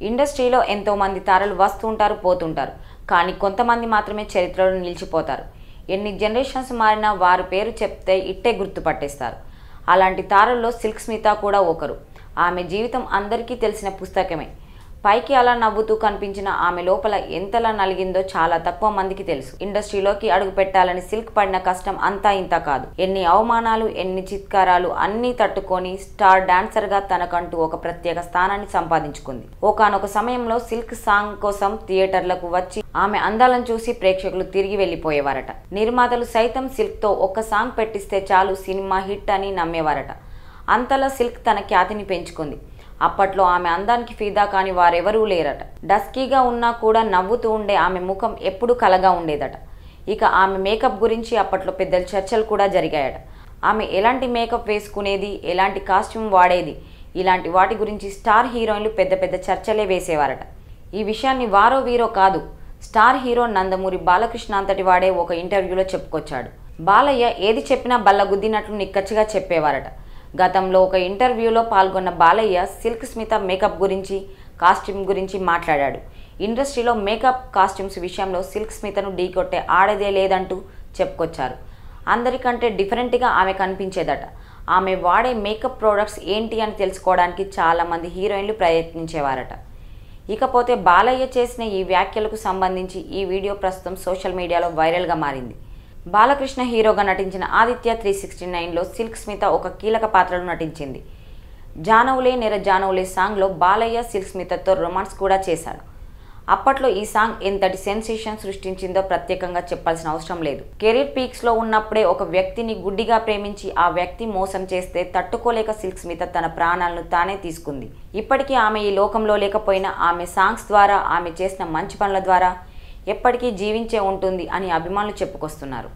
ఇండస్ట్రీలో ఎంతో మంది తారలు వస్తుంటారు పోతుంటారు, కానీ కొంతమంది మాత్రమే చరిత్రలో నిలిచిపోతారు. ఎన్ని జనరేషన్స్ మారినా వారి పేరు చెప్తే ఇట్టే గుర్తుపట్టేస్తారు. అలాంటి తారల్లో సిల్క్ స్మిత కూడా ఒకరు. ఆమె జీవితం అందరికీ తెలిసిన పుస్తకమే. పైకి అలా నవ్వుతూ కనిపించిన ఆమె లోపల ఎంతలా నలిగిందో చాలా తక్కువ మందికి తెలుసు. ఇండస్ట్రీలోకి అడుగు పెట్టాలని సిల్క్ పడిన కష్టం అంతా ఇంత కాదు. ఎన్ని అవమానాలు, ఎన్ని చిత్కారాలు అన్నీ తట్టుకొని స్టార్ డాన్సర్గా తనకంటూ ఒక ప్రత్యేక స్థానాన్ని సంపాదించుకుంది. ఒకానొక సమయంలో సిల్క్ సాంగ్ కోసం థియేటర్లకు వచ్చి ఆమె అందాలను చూసి ప్రేక్షకులు తిరిగి వెళ్లిపోయేవారట. నిర్మాతలు సైతం సిల్క్తో ఒక్క సాంగ్ పెట్టిస్తే చాలు సినిమా హిట్ అని నమ్మేవారట. అంతలా సిల్క్ తన ఖ్యాతిని పెంచుకుంది. అప్పట్లో ఆమె అందానికి ఫిదా కాని వారెవరూ లేరట. డస్కీగా ఉన్నా కూడా నవ్వుతూ ఉండే ఆమె ముఖం ఎప్పుడూ కలగా ఉండేదట. ఇక ఆమె మేకప్ గురించి అప్పట్లో పెద్ద చర్చలు కూడా జరిగాయట. ఆమె ఎలాంటి మేకప్ వేసుకునేది, ఎలాంటి కాస్ట్యూమ్ వాడేది, ఇలాంటి వాటి గురించి స్టార్ హీరోయిన్లు పెద్ద పెద్ద చర్చలే వేసేవారట. ఈ విషయాన్ని వారో వీరో కాదు, స్టార్ హీరో నందమూరి బాలకృష్ణ అంతటి వాడే ఒక ఇంటర్వ్యూలో చెప్పుకొచ్చాడు. బాలయ్య ఏది చెప్పినా బల్లగుద్దినట్లు నిక్కచ్చిగా చెప్పేవారట. గతంలో ఒక ఇంటర్వ్యూలో పాల్గొన్న బాలయ్య సిల్క్ స్మిత మేకప్ గురించి, కాస్ట్యూమ్ గురించి మాట్లాడాడు. ఇండస్ట్రీలో మేకప్, కాస్ట్యూమ్స్ విషయంలో సిల్క్ స్మితను ఢీకొట్టే ఆడదే లేదంటూ చెప్పుకొచ్చారు. అందరికంటే డిఫరెంట్గా ఆమె కనిపించేదట. ఆమె వాడే మేకప్ ప్రోడక్ట్స్ ఏంటి అని తెలుసుకోవడానికి చాలామంది హీరోయిన్లు ప్రయత్నించేవారట. ఇకపోతే బాలయ్య చేసిన ఈ వ్యాఖ్యలకు సంబంధించి ఈ వీడియో ప్రస్తుతం సోషల్ మీడియాలో వైరల్గా మారింది. బాలకృష్ణ హీరోగా నటించిన ఆదిత్య 369లో సిల్క్ స్మిత ఒక కీలక పాత్రలో నటించింది. జానవులే నెర జానవులే సాంగ్లో బాలయ్య సిల్క్ స్మితతో రొమాన్స్ కూడా చేశాడు. అప్పట్లో ఈ సాంగ్ ఎంతటి సెన్సేషన్ సృష్టించిందో ప్రత్యేకంగా చెప్పాల్సిన అవసరం లేదు. కెరీర్ పీక్స్లో ఉన్నప్పుడే ఒక వ్యక్తిని గుడ్డిగా ప్రేమించి ఆ వ్యక్తి మోసం చేస్తే తట్టుకోలేక సిల్క్ స్మిత తన ప్రాణాలను తానే తీసుకుంది. ఇప్పటికీ ఆమె ఈ లోకంలో లేకపోయినా ఆమె సాంగ్స్ ద్వారా, ఆమె చేసిన మంచి పనుల ద్వారా ఎప్పటికీ జీవించే ఉంటుంది అని అభిమానులు చెప్పుకొస్తున్నారు.